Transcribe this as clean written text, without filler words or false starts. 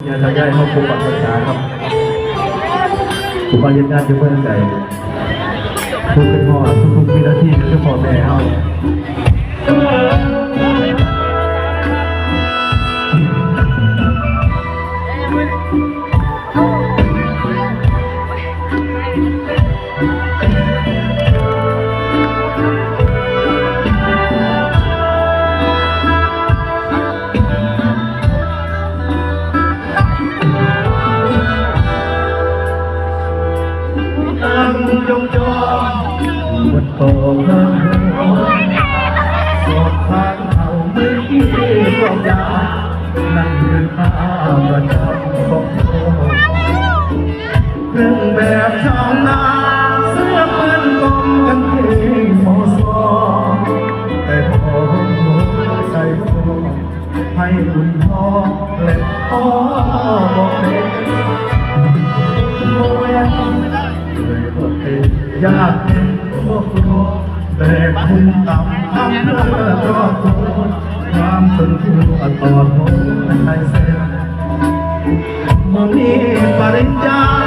อย่าทำได้เข้าคุกปักภาษาครับอุปนิสัยจะเพื่อนใจทุกเป็นพ่อทุกวินาทีจะพ่อแม่เอาจงจบนโต๊ะสอบทางเขาไม่ที่ความยากนั่งยืนข้าวประจำของเครื่องแบบชาวนาเสื้อปืนกองกันเองมอสอแต่พอหัวใจพ่อให้คุณพ่อและพ่อบอกเด็กโอ้ยยากเย็นโอ้โหแต่คุณต่ำทำเพื่อครอบครัวความสนทุนต่อทนให้เสร็จมองนี้ปริญญา